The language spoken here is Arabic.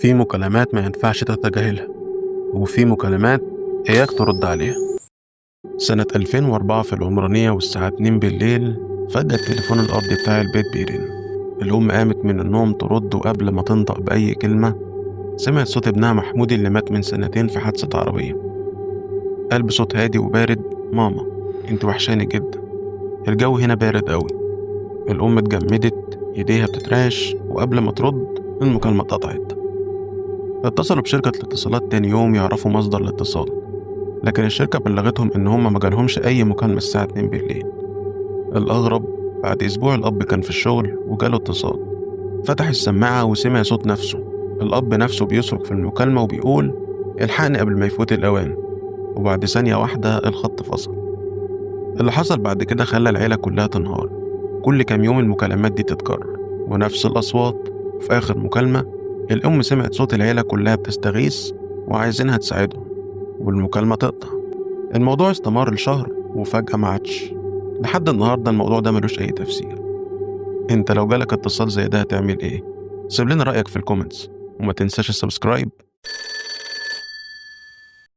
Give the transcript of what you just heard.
في مكالمات ما ينفعش تتجاهلها، وفي مكالمات إياك ترد عليها. سنة 2004 في العمرانية والساعة 2 بالليل فجأة التليفون الأرضي بتاع البيت بيرن. الأم قامت من النوم ترد، وقبل ما تنطق بأي كلمة سمعت صوت ابنها محمود اللي مات من سنتين في حادثة عربية. قال بصوت هادي وبارد: ماما، انت وحشاني جدا، الجو هنا بارد قوي. الأم اتجمدت، ايديها بتترعش، وقبل ما ترد المكالمة اتقطعت. اتصلوا بشركة الاتصالات تاني يوم يعرفوا مصدر الاتصال، لكن الشركة بلغتهم إن هما مجالهمش أي مكالمة الساعة 2 بالليل. الأغرب، بعد أسبوع الأب كان في الشغل وجاله اتصال. فتح السماعة وسمع صوت نفسه، الأب نفسه بيصرخ في المكالمة وبيقول: الحقني قبل ما يفوت الأوان. وبعد ثانية واحدة الخط فصل. اللي حصل بعد كده خلى العيلة كلها تنهار. كل كام يوم المكالمات دي تتكرر ونفس الأصوات. وفي آخر مكالمة الأم سمعت صوت العيلة كلها بتستغيث وعايزينها تساعدهم، والمكالمة تقطع. الموضوع استمر لشهر وفجأة ما عادش. لحد النهاردة الموضوع ده ملوش أي تفسير. انت لو جالك اتصال زي ده هتعمل ايه؟ سيب لنا رأيك في الكومنتس، وما تنساش السبسكرايب